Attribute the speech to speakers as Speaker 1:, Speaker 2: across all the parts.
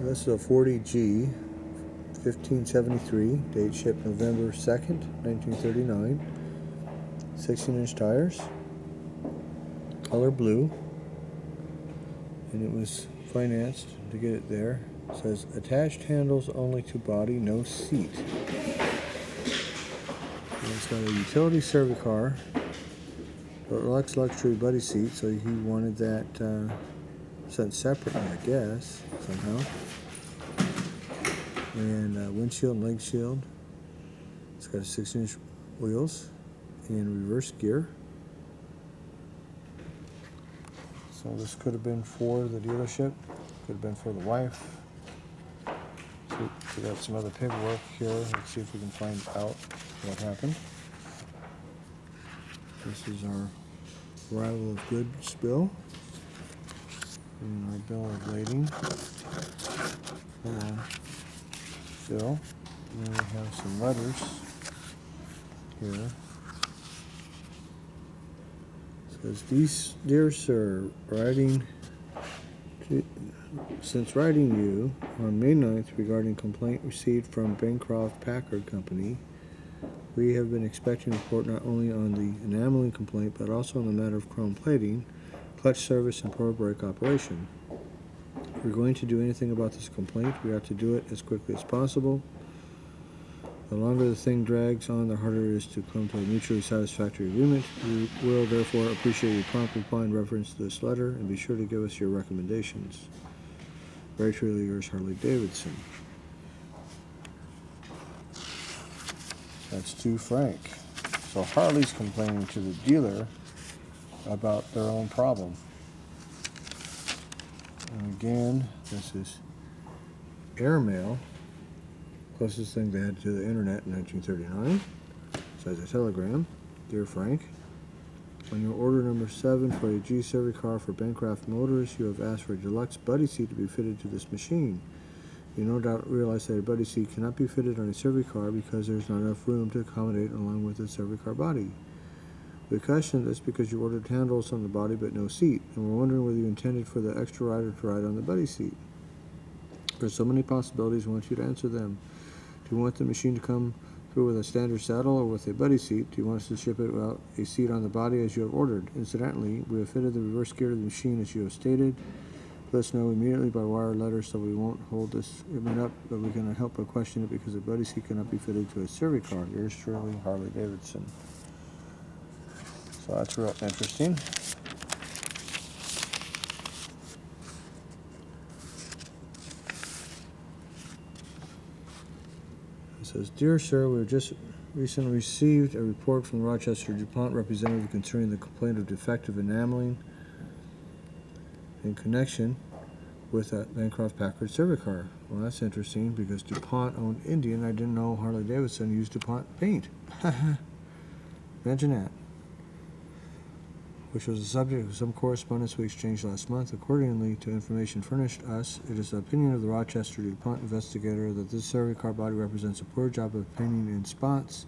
Speaker 1: This is a 40G 1573, date shipped November 2nd, 1939. 16-inch tires, color blue, and it was financed to get it there. It says attached handles only to body, no seat. And it's got a utility service car, Deluxe luxury buddy seat, so he wanted that sent separately, I guess, somehow. And windshield and leg shield. It's got a 6-inch wheels and reverse gear. So this could have been for the dealership, could have been for the wife. So we got some other paperwork here. Let's see if we can find out what happened. This is our arrival of goods bill and our bill of lading. Hold on. Bill. And then we have some letters here. It says, Dear Sir, since writing you on May 9th regarding complaint received from Bancroft Packard Company, we have been expecting a report not only on the enameling complaint, but also on the matter of chrome plating, clutch service, and power brake operation. If we're going to do anything about this complaint, we have to do it as quickly as possible. The longer the thing drags on, the harder it is to come to a mutually satisfactory agreement. We will therefore appreciate your prompt reply in reference to this letter, and be sure to give us your recommendations. Very truly yours, Harley Davidson. That's to Frank. So Harley's complaining to the dealer about their own problem. And again, this is airmail. Closest thing they had to the internet in 1939. Says a telegram. Dear Frank, on your order number 7 for a G Survey car for Bancroft Motors, you have asked for a deluxe buddy seat to be fitted to this machine. You no doubt realize that a buddy seat cannot be fitted on a Survey car because there is not enough room to accommodate along with the Survey car body. We question this because you ordered handles on the body but no seat, and we're wondering whether you intended for the extra rider to ride on the buddy seat. There's so many possibilities, we want you to answer them. Do you want the machine to come through with a standard saddle or with a buddy seat? Do you want us to ship it without a seat on the body as you have ordered? Incidentally, we have fitted the reverse gear to the machine as you have stated. Let us know immediately by wire or letter so we won't hold this shipment up, but we cannot help but question it because a buddy seat cannot be fitted to a Survey car. Yours truly, Harley Davidson. So that's real interesting. It says, Dear Sir, we have just recently received a report from Rochester DuPont representative concerning the complaint of defective enameling in connection with that Bancroft Packard Survey car. Well, that's interesting because DuPont owned Indian. I didn't know Harley Davidson used DuPont paint. Imagine that. Which was the subject of some correspondence we exchanged last month. Accordingly to information furnished us, it is the opinion of the Rochester DuPont investigator that this survey car body represents a poor job of painting in spots.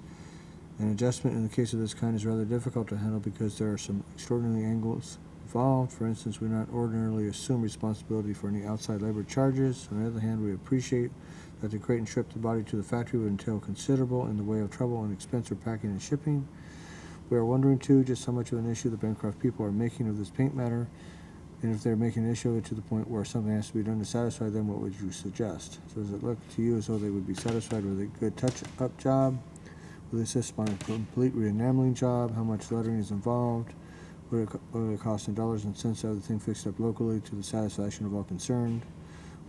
Speaker 1: An adjustment in the case of this kind is rather difficult to handle because there are some extraordinary angles involved. For instance, we do not ordinarily assume responsibility for any outside labor charges. On the other hand, we appreciate that the crate and trip the body to the factory would entail considerable in the way of trouble and expense for packing and shipping. We are wondering, too, just how much of an issue the Bancroft people are making of this paint matter, and if they're making an issue of it to the point where something has to be done to satisfy them, what would you suggest? So does it look to you as though they would be satisfied with a good touch-up job? Will they insist on a complete re-enameling job? How much lettering is involved? What would it cost in dollars and cents to have the thing fixed up locally to the satisfaction of all concerned?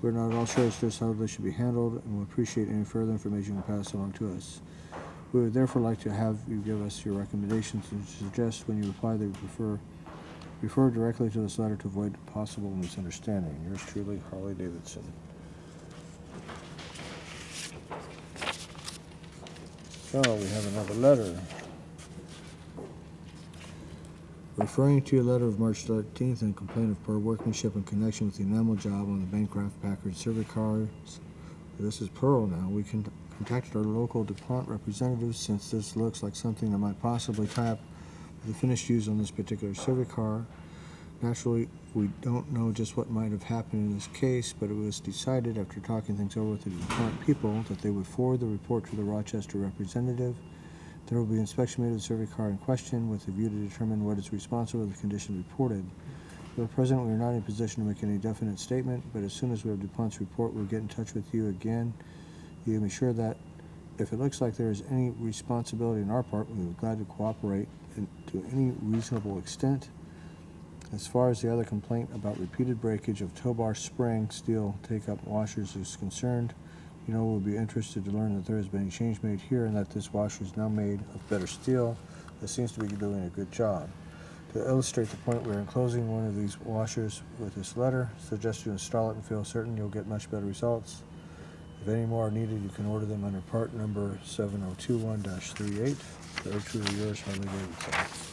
Speaker 1: We're not at all sure as to how this should be handled, and would appreciate any further information you can pass along to us. We would therefore like to have you give us your recommendations and suggest when you reply that you refer directly to this letter to avoid possible misunderstanding. Yours truly, Harley Davidson. So we have another letter. Referring to your letter of March 13th and complaint of poor workmanship in connection with the enamel job on the Bancroft Packard Survey cars. This is Pearl now. We contacted our local DuPont representatives since this looks like something that might possibly tap the finished use on this particular Survey car. Naturally, we don't know just what might have happened in this case, but it was decided after talking things over with the DuPont people that they would forward the report to the Rochester representative. There will be inspection made of the survey car in question with a view to determine what is responsible for the condition reported. For the present, we are not in a position to make any definite statement, but as soon as we have DuPont's report, we'll get in touch with you again. You can be sure that if it looks like there is any responsibility on our part, we will be glad to cooperate to any reasonable extent. As far as the other complaint about repeated breakage of tow bar spring steel take-up washers is concerned, we'll be interested to learn that there has been a change made here and that this washer is now made of better steel that seems to be doing a good job. To illustrate the point, we are enclosing one of these washers with this letter. Suggest you install it and feel certain you'll get much better results. If any more are needed, you can order them under part number 7021-38. Very truly yours, Harley Davidson.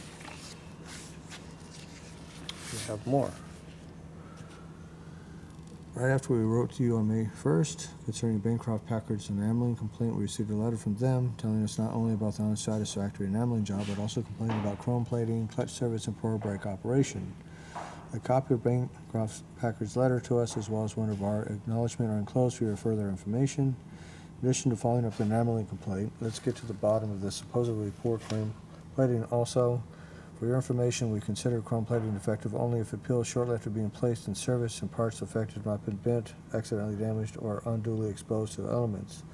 Speaker 1: We have more. Right after we wrote to you on May 1st concerning Bancroft Packard's enameling complaint, we received a letter from them telling us not only about the unsatisfactory enameling job, but also complaining about chrome plating, clutch service, and poor brake operation. A copy of Bancroft Packard's letter to us, as well as one of our acknowledgement, are enclosed for your further information. In addition to following up the enameling complaint, let's get to the bottom of this supposedly poor chrome plating also. For your information, we consider chrome plating defective only if it peels shortly after being placed in service and parts affected have not been bent, accidentally damaged, or unduly exposed to the elements.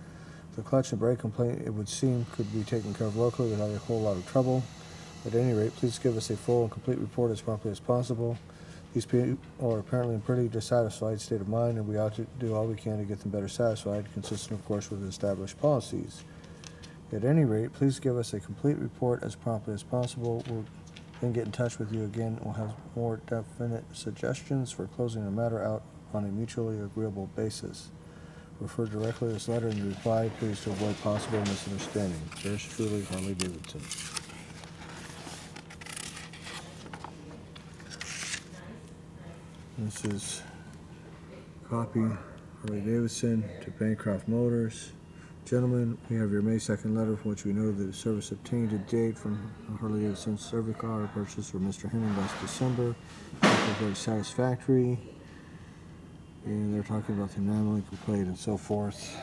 Speaker 1: The clutch and brake complaint, it would seem, could be taken care of locally without a whole lot of trouble. At any rate, please give us a full and complete report as promptly as possible. These people are apparently in pretty dissatisfied state of mind, and we ought to do all we can to get them better satisfied, consistent, of course, with established policies. At any rate, please give us a complete report as promptly as possible. We'll then get in touch with you again. We'll have more definite suggestions for closing the matter out on a mutually agreeable basis. Refer directly to this letter and reply, please, to avoid possible misunderstanding. Yours truly, Harley Davidson. This is copy Harley Davidson to Bancroft Motors. Gentlemen, we have your May 2nd letter from which we know that the service obtained to date from Harley Davidson survey car purchased from Mr. Henning last December. Very satisfactory. And they're talking about the enameling complaint and so forth.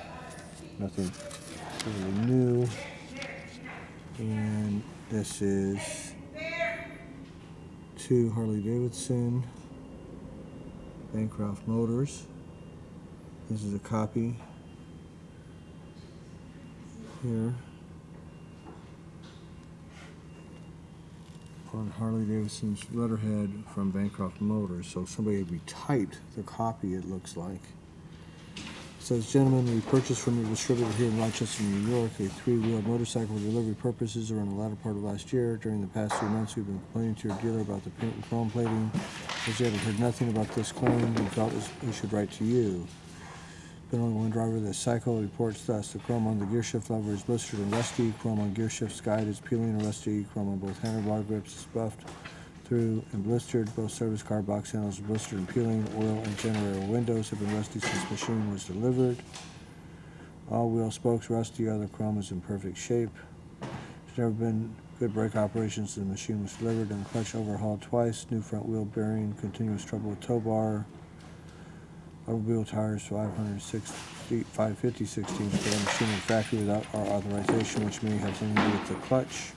Speaker 1: Nothing really new. And this is to Harley Davidson, Bancroft Motors. This is a copy here on Harley Davidson's letterhead from Bancroft Motors. So somebody retyped the copy, it looks like. It says, gentlemen, we purchased from a distributor here in Rochester, New York, a 3-wheeled motorcycle for delivery purposes around the latter part of last year. During the past 3 months, we've been complaining to your dealer about the paint and chrome plating. As yet, have heard nothing about this claim, we felt we should write to you. Been only one driver of this cycle reports to us the chrome on the gear shift lever is blistered and rusty, chrome on gear shift guide is peeling and rusty, chrome on both handlebar grips is buffed through and blistered, both service car box handles are blistered and peeling, oil and generator windows have been rusty since the machine was delivered. All wheel spokes rusty, other chrome is in perfect shape. There's never been good brake operations since the machine was delivered, and clutch overhauled twice, new front wheel bearing, continuous trouble with tow bar. Automobile tires 550 16 for the machine in factory without our authorization, which may have something to do with the clutch.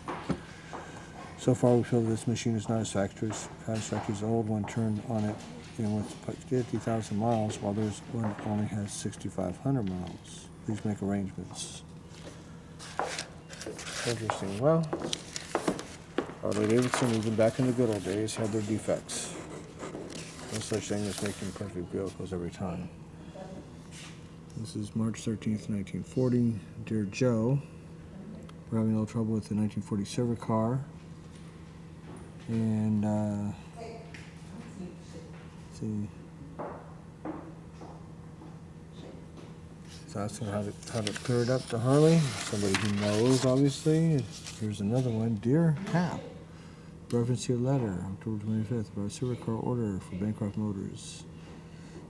Speaker 1: So far, we feel that this machine is not as satisfactory as the old one turned on it with 50,000 miles, while this one only has 6,500 miles. Please make arrangements. Interesting. Well, Harley Davidson, even back in the good old days, had their defects. No such thing as making perfect vehicles every time. This is March 13th, 1940. Dear Joe, we're having a little trouble with the 1940 server car. And, let's see. It's asking how to clear it up to Harley. Somebody who knows, obviously. Here's another one. Dear Hap, reference to your letter, October 25th, about a server car order for Bancroft Motors.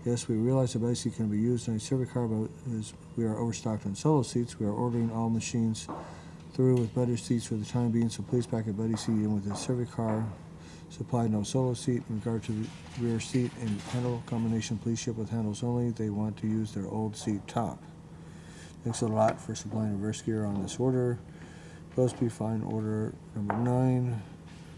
Speaker 1: Yes, we realize the body seat can be used on a server car, but as we are overstocked on solo seats, we are ordering all machines through with buddy seats for the time being, so please pack a buddy seat in with the server car Supply no solo seat. In regard to the rear seat and handle combination, please ship with handles only. They want to use their old seat top. Thanks a lot for supplying reverse gear on this order. Gillespie Fine Order number 9.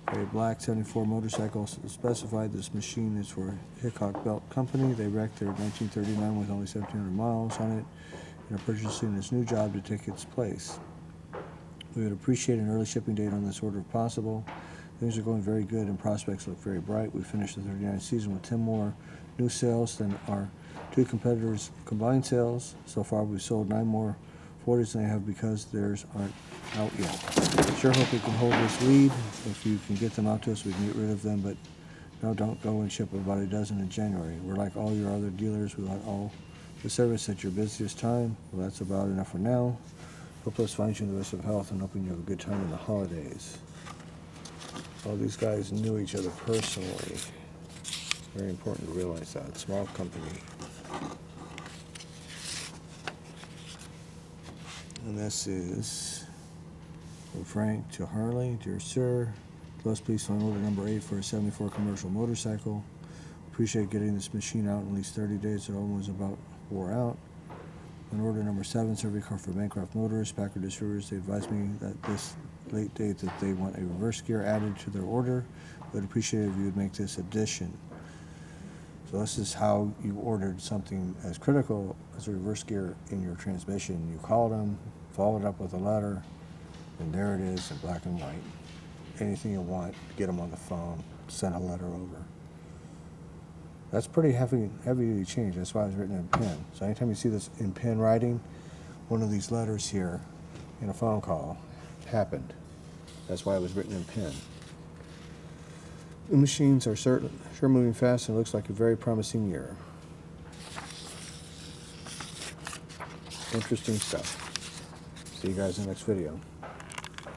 Speaker 1: A black 74 motorcycle specified. This machine is for Hickok Belt Company. They wrecked their 1939 with only 1,700 miles on it and are purchasing this new job to take its place. We would appreciate an early shipping date on this order if possible. Things are going very good and prospects look very bright. We finished the 39th season with 10 more new sales than our 2 competitors' combined sales. So far we've sold 9 more 40s than they have because theirs aren't out yet. Sure hope we can hold this lead. If you can get them out to us, we can get rid of them, but no, don't go and ship about a dozen in January. We're like all your other dealers. We want all the service at your busiest time. Well, that's about enough for now. Hope this finds you in the best of health and hoping you have a good time in the holidays. All these guys knew each other personally. Very important to realize that. Small company. And this is from Frank to Harley. Dear Sir, please find order number 8 for a 74 commercial motorcycle. Appreciate getting this machine out in at least 30 days. It almost about wore out. On order number 7, survey car for Bancroft Motors, Packard Distributors. They advised me that this late date that they want a reverse gear added to their order. Would appreciate it if you would make this addition. So this is how you ordered something as critical as a reverse gear in your transmission. You called them, followed up with a letter, and there it is in black and white. Anything you want, get them on the phone, send a letter over. That's pretty heavy change. That's why it's written in pen. So anytime you see this in pen writing, one of these letters here in a phone call happened. That's why it was written in pen. The machines are sure moving fast, and it looks like a very promising year. Interesting stuff. See you guys in the next video.